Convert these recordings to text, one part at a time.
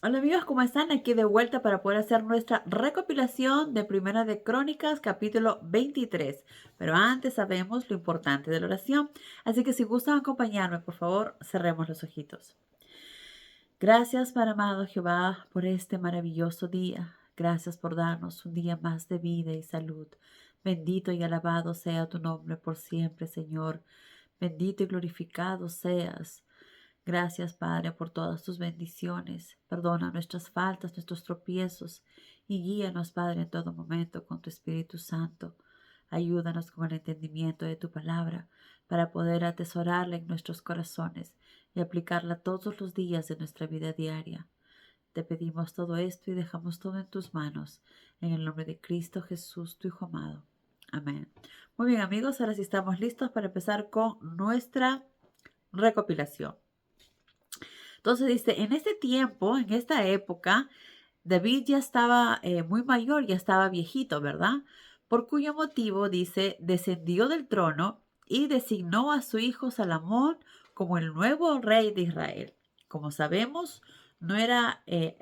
Hola amigos, ¿cómo están? Aquí de vuelta para poder hacer nuestra recopilación de Primera de Crónicas, capítulo 23. Pero antes sabemos lo importante de la oración, así que si gustan acompañarme, por favor, cerremos los ojitos. Gracias, Padre amado Jehová, por este maravilloso día. Gracias por darnos un día más de vida y salud. Bendito y alabado sea tu nombre por siempre, Señor. Bendito y glorificado seas. Gracias, Padre, por todas tus bendiciones. Perdona nuestras faltas, nuestros tropiezos y guíanos, Padre, en todo momento con tu Espíritu Santo. Ayúdanos con el entendimiento de tu palabra para poder atesorarla en nuestros corazones y aplicarla todos los días de nuestra vida diaria. Te pedimos todo esto y dejamos todo en tus manos, en el nombre de Cristo Jesús, tu Hijo amado. Amén. Muy bien, amigos, ahora sí estamos listos para empezar con nuestra recopilación. Entonces dice, en este tiempo, en esta época, David ya estaba muy mayor, ya estaba viejito, ¿verdad? Por cuyo motivo, dice, descendió del trono y designó a su hijo Salomón como el nuevo rey de Israel. Como sabemos, no era eh,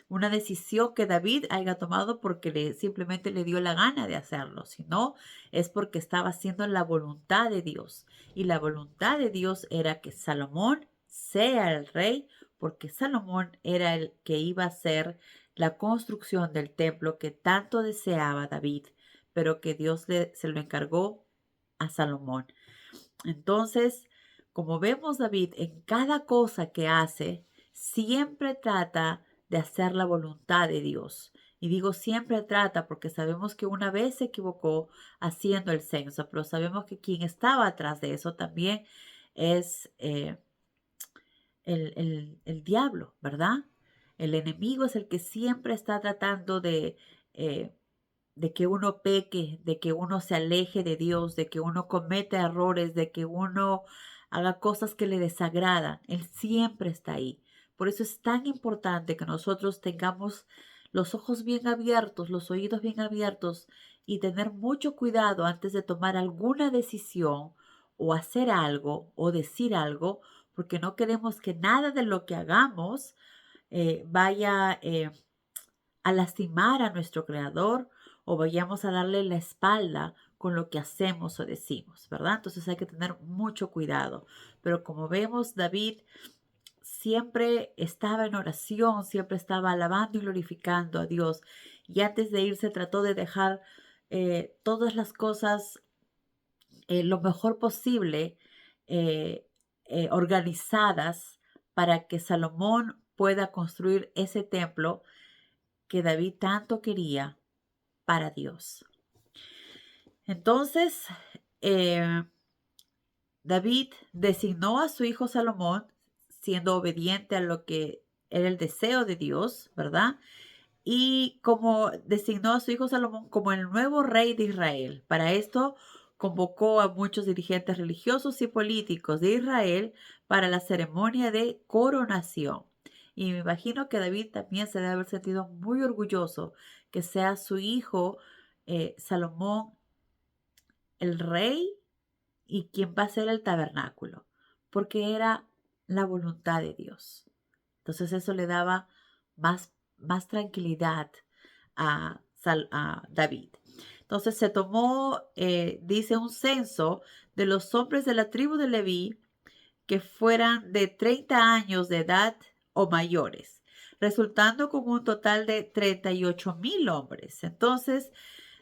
una decisión que David haya tomado porque simplemente le dio la gana de hacerlo, sino es porque estaba haciendo la voluntad de Dios. Y la voluntad de Dios era que Salomón sea el rey, porque Salomón era el que iba a hacer la construcción del templo que tanto deseaba David, pero que Dios se lo encargó a Salomón. Entonces, como vemos, David en cada cosa que hace, siempre trata de hacer la voluntad de Dios. Y digo siempre trata porque sabemos que una vez se equivocó haciendo el censo, pero sabemos que quien estaba atrás de eso también es el diablo, ¿verdad? El enemigo es el que siempre está tratando eh, de que uno peque, de que uno se aleje de Dios, de que uno cometa errores, de que uno haga cosas que le desagradan. Él siempre está ahí. Por eso es tan importante que nosotros tengamos los ojos bien abiertos, los oídos bien abiertos y tener mucho cuidado antes de tomar alguna decisión o hacer algo o decir algo, porque no queremos que nada de lo que hagamos vaya a lastimar a nuestro creador o vayamos a darle la espalda con lo que hacemos o decimos, ¿verdad? Entonces hay que tener mucho cuidado. Pero como vemos, David siempre estaba en oración, siempre estaba alabando y glorificando a Dios. Y antes de irse trató de dejar todas las cosas lo mejor posible, eh, organizadas para que Salomón pueda construir ese templo que David tanto quería para Dios. Entonces, eh, David designó a su hijo Salomón, siendo obediente a lo que era el deseo de Dios, ¿verdad? Y como designó a su hijo Salomón como el nuevo rey de Israel. Para esto convocó a muchos dirigentes religiosos y políticos de Israel para la ceremonia de coronación. Y me imagino que David también se debe haber sentido muy orgulloso que sea su hijo Salomón el rey y quien va a ser el tabernáculo, porque era la voluntad de Dios. Entonces eso le daba más tranquilidad a David. Entonces se tomó, dice, un censo de los hombres de la tribu de Leví que fueran de 30 años de edad o mayores, resultando con un total de 38,000 hombres. Entonces,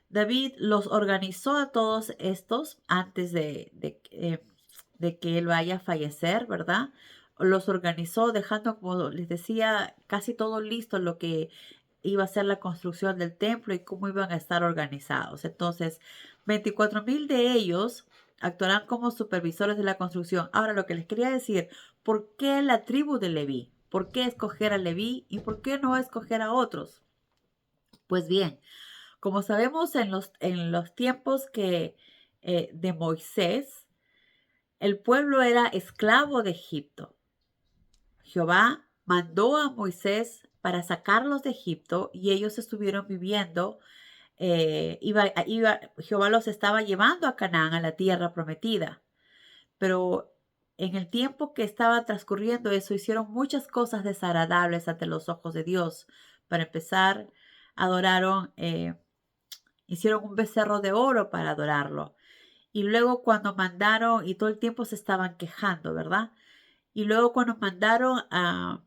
David los organizó a todos estos antes de que él vaya a fallecer, ¿verdad? Los organizó dejando, como les decía, casi todo listo lo que iba a ser la construcción del templo y cómo iban a estar organizados. Entonces, 24,000 de ellos actuarán como supervisores de la construcción. Ahora, lo que les quería decir, ¿por qué la tribu de Leví? ¿Por qué escoger a Leví y por qué no escoger a otros? Pues bien, como sabemos en los tiempos de Moisés, el pueblo era esclavo de Egipto. Jehová mandó a Moisés para sacarlos de Egipto y ellos estuvieron viviendo. Jehová los estaba llevando a Canaán, a la tierra prometida. Pero en el tiempo que estaba transcurriendo eso, hicieron muchas cosas desagradables ante los ojos de Dios. Para empezar, adoraron, hicieron un becerro de oro para adorarlo. Y luego cuando mandaron, y todo el tiempo se estaban quejando, ¿verdad? Y luego cuando mandaron a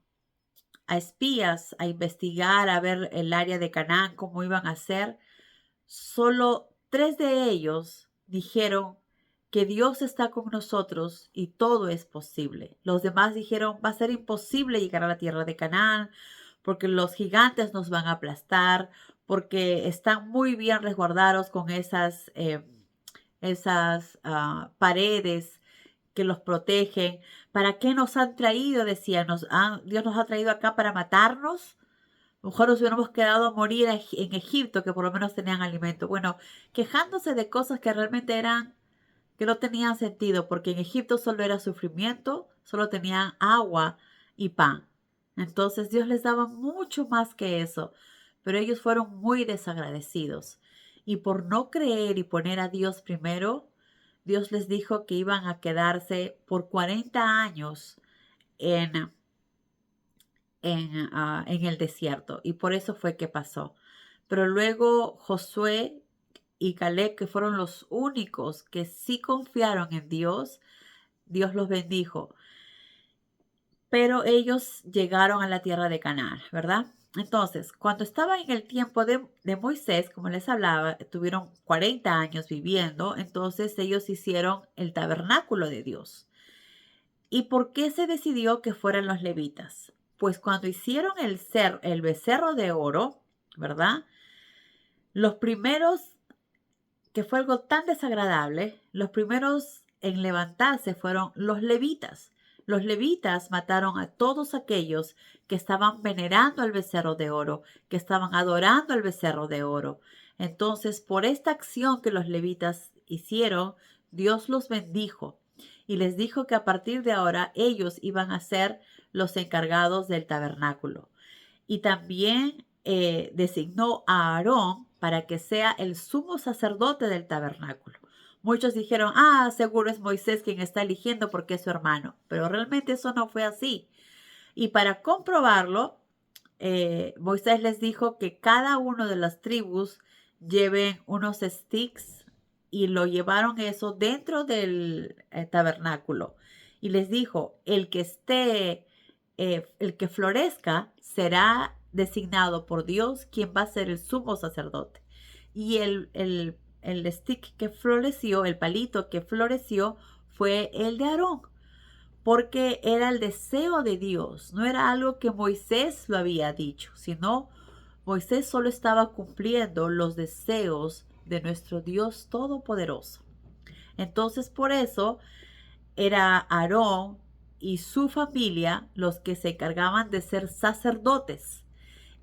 espías a investigar, a ver el área de Canaán, cómo iban a hacer, solo 3 de ellos dijeron que Dios está con nosotros y todo es posible. Los demás dijeron, va a ser imposible llegar a la tierra de Canaán porque los gigantes nos van a aplastar, porque están muy bien resguardados con esas paredes que los protegen. ¿Para qué nos han traído? Decían, Dios nos ha traído acá para matarnos. A lo mejor nos hubiéramos quedado a morir en Egipto, que por lo menos tenían alimento. Bueno, quejándose de cosas que realmente que no tenían sentido, porque en Egipto solo era sufrimiento, solo tenían agua y pan. Entonces Dios les daba mucho más que eso, pero ellos fueron muy desagradecidos. Y por no creer y poner a Dios primero, Dios les dijo que iban a quedarse por 40 años en, en el desierto. Y por eso fue que pasó. Pero luego Josué y Caleb, que fueron los únicos que sí confiaron en Dios, Dios los bendijo. Pero ellos llegaron a la tierra de Canaán, ¿verdad? Entonces, cuando estaba en el tiempo de Moisés, como les hablaba, tuvieron 40 años viviendo, entonces ellos hicieron el tabernáculo de Dios. ¿Y por qué se decidió que fueran los levitas? Pues cuando hicieron el becerro de oro, ¿verdad? Los primeros, que fue algo tan desagradable, los primeros en levantarse fueron los levitas. Los levitas mataron a todos aquellos que estaban venerando al becerro de oro, que estaban adorando al becerro de oro. Entonces, por esta acción que los levitas hicieron, Dios los bendijo y les dijo que a partir de ahora ellos iban a ser los encargados del tabernáculo. Y también designó a Aarón para que sea el sumo sacerdote del tabernáculo. Muchos dijeron, seguro es Moisés quien está eligiendo porque es su hermano. Pero realmente eso no fue así. Y para comprobarlo, Moisés les dijo que cada uno de las tribus lleven unos sticks y lo llevaron eso dentro del tabernáculo. Y les dijo, el que florezca será designado por Dios quien va a ser el sumo sacerdote. Y el stick que floreció, el palito que floreció, fue el de Aarón, porque era el deseo de Dios, no era algo que Moisés lo había dicho, sino Moisés solo estaba cumpliendo los deseos de nuestro Dios Todopoderoso. Entonces, por eso era Aarón y su familia los que se encargaban de ser sacerdotes,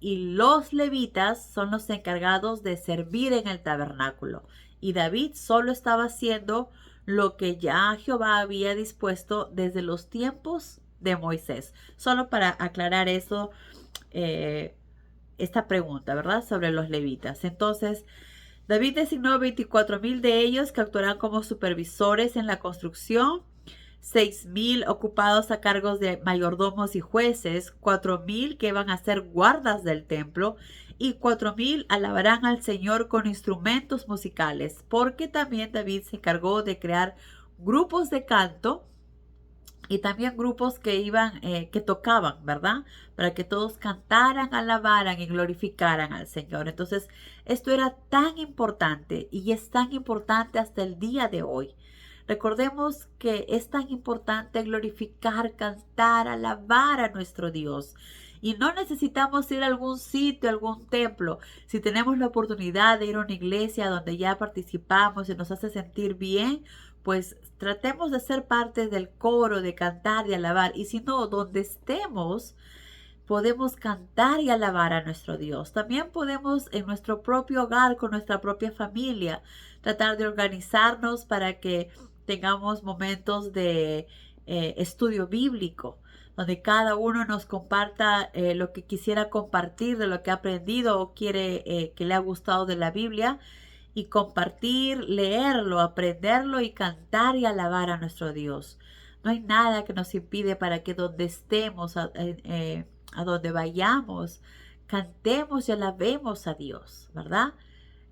y los levitas son los encargados de servir en el tabernáculo. Y David solo estaba haciendo lo que ya Jehová había dispuesto desde los tiempos de Moisés. Solo para aclarar eso, esta pregunta, ¿verdad? Sobre los levitas. Entonces, David designó 24,000 de ellos que actuarán como supervisores en la construcción, 6,000 ocupados a cargos de mayordomos y jueces, 4,000 que van a ser guardas del templo y 4,000 alabarán al Señor con instrumentos musicales, porque también David se encargó de crear grupos de canto y también grupos que tocaban, ¿verdad? Para que todos cantaran, alabaran y glorificaran al Señor. Entonces, esto era tan importante y es tan importante hasta el día de hoy. Recordemos que es tan importante glorificar, cantar, alabar a nuestro Dios. Y no necesitamos ir a algún sitio, a algún templo. Si tenemos la oportunidad de ir a una iglesia donde ya participamos y nos hace sentir bien, pues tratemos de ser parte del coro, de cantar, de alabar. Y si no, donde estemos, podemos cantar y alabar a nuestro Dios. También podemos en nuestro propio hogar, con nuestra propia familia, tratar de organizarnos para que tengamos momentos de estudio bíblico, donde cada uno nos comparta lo que quisiera compartir de lo que ha aprendido o quiere que le ha gustado de la Biblia, y compartir, leerlo, aprenderlo y cantar y alabar a nuestro Dios. No hay nada que nos impide para que donde estemos, a donde vayamos, cantemos y alabemos a Dios, ¿verdad?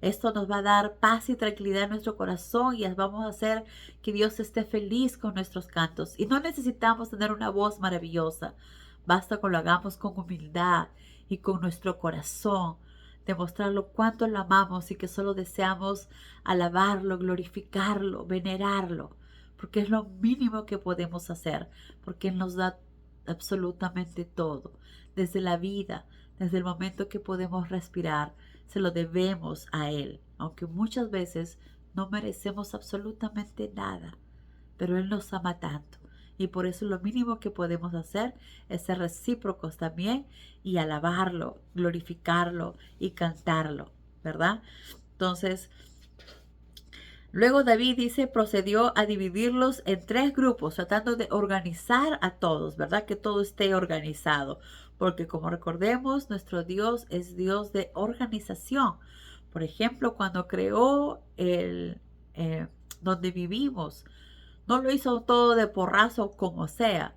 Esto nos va a dar paz y tranquilidad en nuestro corazón y vamos a hacer que Dios esté feliz con nuestros cantos. Y no necesitamos tener una voz maravillosa. Basta con lo hagamos con humildad y con nuestro corazón. Demostrarlo cuánto lo amamos y que solo deseamos alabarlo, glorificarlo, venerarlo. Porque es lo mínimo que podemos hacer. Porque Él nos da absolutamente todo. Desde la vida, desde el momento que podemos respirar, se lo debemos a Él, aunque muchas veces no merecemos absolutamente nada, pero Él nos ama tanto y por eso lo mínimo que podemos hacer es ser recíprocos también y alabarlo, glorificarlo y cantarlo, ¿verdad? Entonces, luego David dice, procedió a dividirlos en 3 grupos, tratando de organizar a todos, ¿verdad? Que todo esté organizado. Porque como recordemos, nuestro Dios es Dios de organización. Por ejemplo, cuando creó donde vivimos, no lo hizo todo de porrazo como sea.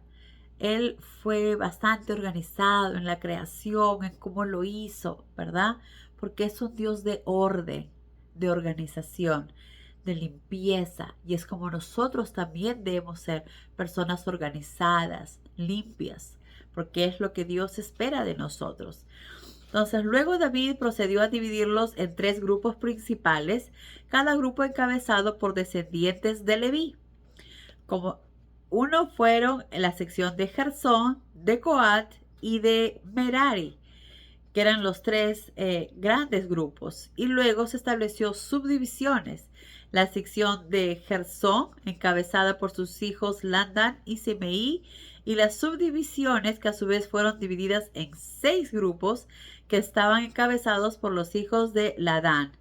Él fue bastante organizado en la creación, en cómo lo hizo, ¿verdad? Porque es un Dios de orden, de organización, de limpieza. Y es como nosotros también debemos ser personas organizadas, limpias, porque es lo que Dios espera de nosotros. Entonces, luego David procedió a dividirlos en 3 grupos principales, cada grupo encabezado por descendientes de Leví. Como uno fueron en la sección de Gersón, de Coat y de Merari, que eran los 3 grandes grupos. Y luego se estableció subdivisiones. La sección de Gersón, encabezada por sus hijos Landán y Semeí, y las subdivisiones que a su vez fueron divididas en 6 grupos que estaban encabezados por los hijos de Ladán.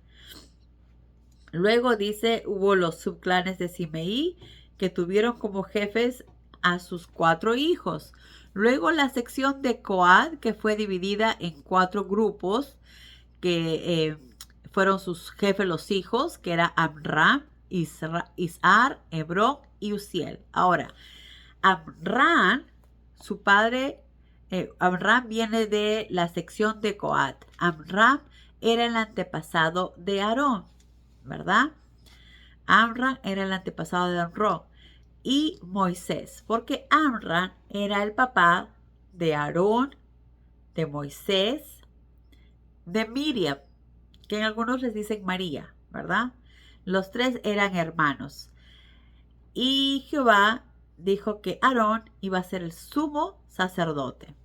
Luego dice, hubo los subclanes de Simeí, que tuvieron como jefes a sus 4 hijos. Luego la sección de Coad, que fue dividida en 4 grupos, que fueron sus jefes los hijos, que era Amram, Isar, Hebrón y Uziel. Ahora, Amram, su padre, Amram viene de la sección de Coad. Amram era el antepasado de Aarón, ¿verdad? Amram era el antepasado de Aarón y Moisés, porque Amram era el papá de Aarón, de Moisés, de Miriam, que en algunos les dicen María, ¿verdad? Los 3 eran hermanos. Y Jehová dijo que Aarón iba a ser el sumo sacerdote.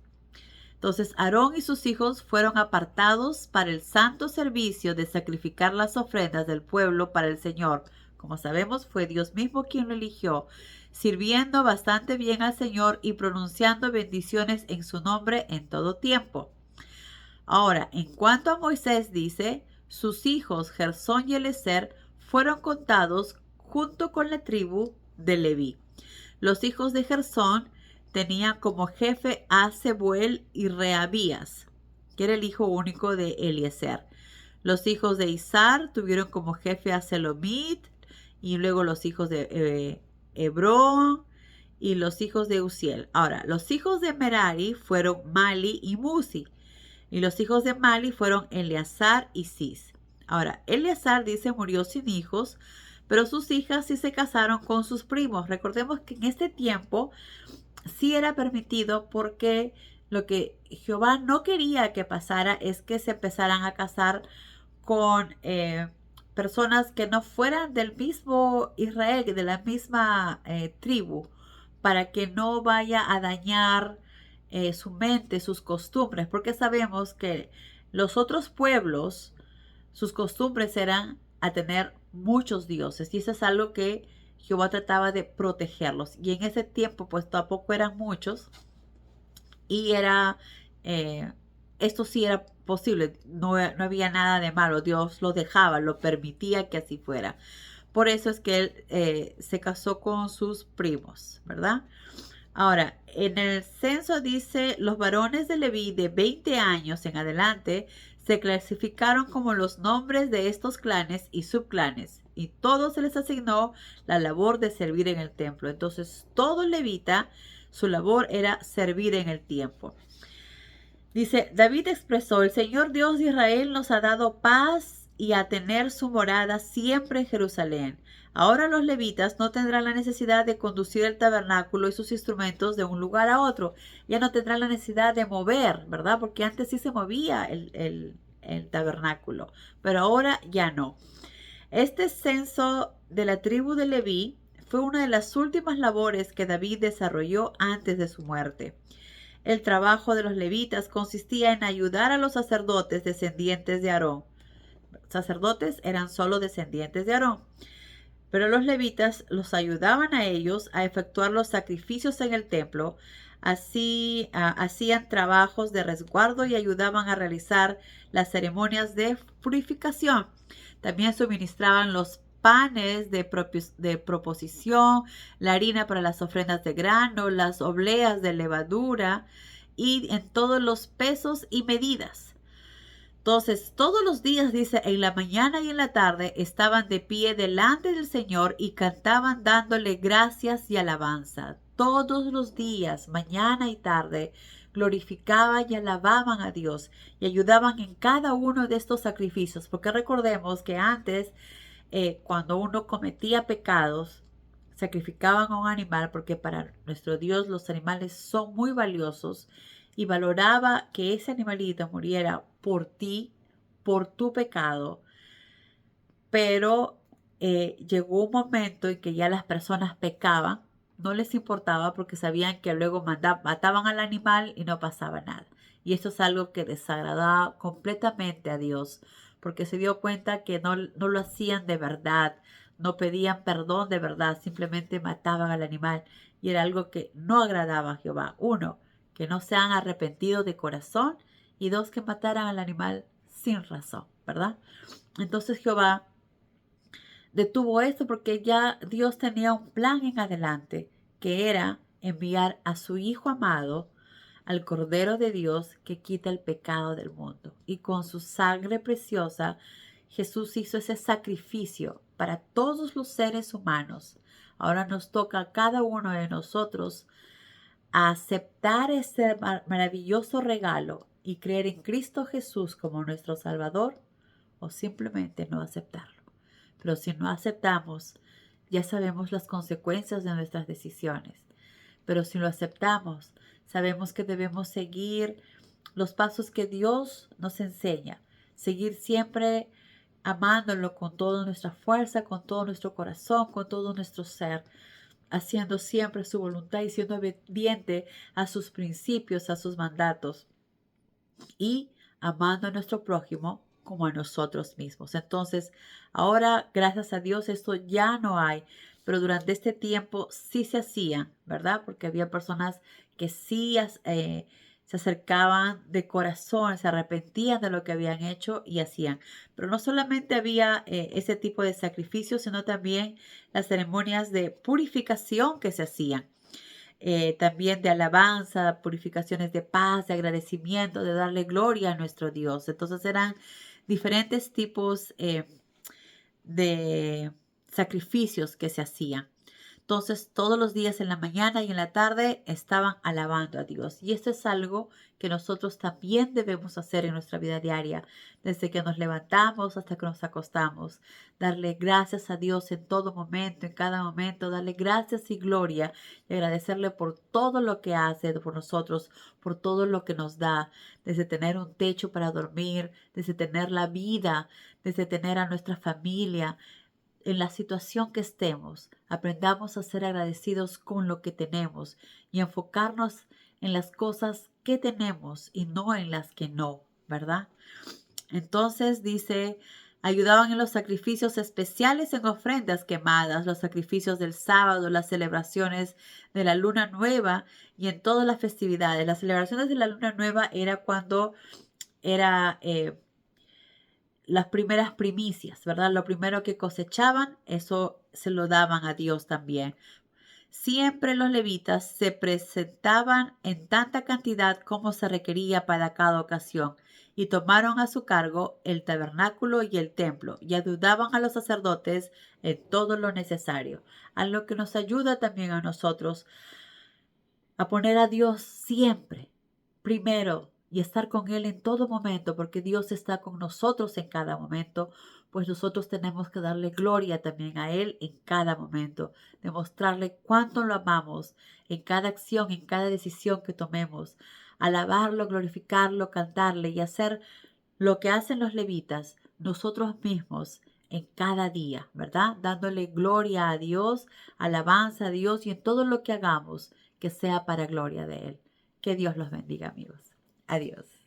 Entonces Aarón y sus hijos fueron apartados para el santo servicio de sacrificar las ofrendas del pueblo para el Señor. Como sabemos, fue Dios mismo quien lo eligió, sirviendo bastante bien al Señor y pronunciando bendiciones en su nombre en todo tiempo. Ahora, en cuanto a Moisés, dice, sus hijos Gersón y Eliezer fueron contados junto con la tribu de Leví. Los hijos de Gersón tenían como jefe a Sebuel y Reabías, que era el hijo único de Eliezer. Los hijos de Isar tuvieron como jefe a Selomit, y luego los hijos de Hebrón y los hijos de Uziel. Ahora, los hijos de Merari fueron Mali y Musi, y los hijos de Mali fueron Eleazar y Cis. Ahora, Eleazar dice murió sin hijos, pero sus hijas sí se casaron con sus primos. Recordemos que en este tiempo sí era permitido, porque lo que Jehová no quería que pasara es que se empezaran a casar con personas que no fueran del mismo Israel, de la misma tribu, para que no vaya a dañar su mente, sus costumbres, porque sabemos que los otros pueblos, sus costumbres eran a tener muchos dioses, y eso es algo que Jehová trataba de protegerlos. Y en ese tiempo pues tampoco eran muchos, y era esto sí era posible, no había nada de malo, Dios lo dejaba, lo permitía que así fuera. Por eso es que él se casó con sus primos, ¿verdad? Ahora, en el censo dice, los varones de Leví de 20 años en adelante se clasificaron como los nombres de estos clanes y subclanes, y todos se les asignó la labor de servir en el templo. Entonces, todo levita, su labor era servir en el templo. Dice, David expresó, el Señor Dios de Israel nos ha dado paz y a tener su morada siempre en Jerusalén. Ahora los levitas no tendrán la necesidad de conducir el tabernáculo y sus instrumentos de un lugar a otro. Ya no tendrán la necesidad de mover, ¿verdad? Porque antes sí se movía el tabernáculo, pero ahora ya no. Este censo de la tribu de Leví fue una de las últimas labores que David desarrolló antes de su muerte. El trabajo de los levitas consistía en ayudar a los sacerdotes descendientes de Aarón. Los sacerdotes eran solo descendientes de Aarón, pero los levitas los ayudaban a ellos a efectuar los sacrificios en el templo. Así hacían trabajos de resguardo y ayudaban a realizar las ceremonias de purificación. También suministraban los panes de proposición, la harina para las ofrendas de grano, las obleas de levadura y en todos los pesos y medidas. Entonces, todos los días, dice, en la mañana y en la tarde estaban de pie delante del Señor y cantaban dándole gracias y alabanza. Todos los días, mañana y tarde, glorificaban y alababan a Dios y ayudaban en cada uno de estos sacrificios. Porque recordemos que antes, cuando uno cometía pecados, sacrificaban a un animal porque para nuestro Dios los animales son muy valiosos y valoraba que ese animalito muriera por ti, por tu pecado. Pero llegó un momento en que ya las personas pecaban, no les importaba porque sabían que luego mataban al animal y no pasaba nada. Y esto es algo que desagradaba completamente a Dios, porque se dio cuenta que no lo hacían de verdad, no pedían perdón de verdad, simplemente mataban al animal. Y era algo que no agradaba a Jehová. Uno, que no se han arrepentido de corazón, y dos, que mataran al animal sin razón, ¿verdad? Entonces Jehová detuvo esto porque ya Dios tenía un plan en adelante, que era enviar a su Hijo amado, al Cordero de Dios que quita el pecado del mundo. Y con su sangre preciosa, Jesús hizo ese sacrificio para todos los seres humanos. Ahora nos toca a cada uno de nosotros a aceptar ese maravilloso regalo y creer en Cristo Jesús como nuestro Salvador, o simplemente no aceptarlo. Pero si no aceptamos, ya sabemos las consecuencias de nuestras decisiones. Pero si lo aceptamos, sabemos que debemos seguir los pasos que Dios nos enseña. Seguir siempre amándolo con toda nuestra fuerza, con todo nuestro corazón, con todo nuestro ser, haciendo siempre su voluntad y siendo obediente a sus principios, a sus mandatos, y amando a nuestro prójimo como a nosotros mismos. Entonces, ahora, gracias a Dios, esto ya no hay, pero durante este tiempo sí se hacía, ¿verdad? Porque había personas que sí se acercaban de corazón, se arrepentían de lo que habían hecho y hacían. Pero no solamente había ese tipo de sacrificios, sino también las ceremonias de purificación que se hacían. También de alabanza, purificaciones de paz, de agradecimiento, de darle gloria a nuestro Dios. Entonces eran diferentes tipos de sacrificios que se hacían. Entonces todos los días en la mañana y en la tarde estaban alabando a Dios. Y esto es algo que nosotros también debemos hacer en nuestra vida diaria, desde que nos levantamos hasta que nos acostamos. Darle gracias a Dios en todo momento, en cada momento, darle gracias y gloria y agradecerle por todo lo que hace por nosotros, por todo lo que nos da, desde tener un techo para dormir, desde tener la vida, desde tener a nuestra familia. En la situación que estemos, aprendamos a ser agradecidos con lo que tenemos y enfocarnos en las cosas que tenemos y no en las que no, ¿verdad? Entonces dice, ayudaban en los sacrificios especiales, en ofrendas quemadas, los sacrificios del sábado, las celebraciones de la luna nueva y en todas las festividades. Las celebraciones de la luna nueva era cuando era las primeras primicias, ¿verdad? Lo primero que cosechaban, eso se lo daban a Dios también. Siempre los levitas se presentaban en tanta cantidad como se requería para cada ocasión, y tomaron a su cargo el tabernáculo y el templo, y ayudaban a los sacerdotes en todo lo necesario, a lo que nos ayuda también a nosotros a poner a Dios siempre primero y estar con Él en todo momento, porque Dios está con nosotros en cada momento, pues nosotros tenemos que darle gloria también a Él en cada momento, demostrarle cuánto lo amamos en cada acción, en cada decisión que tomemos, alabarlo, glorificarlo, cantarle y hacer lo que hacen los levitas, nosotros mismos en cada día, ¿verdad? Dándole gloria a Dios, alabanza a Dios y en todo lo que hagamos, que sea para gloria de Él. Que Dios los bendiga, amigos. Adiós.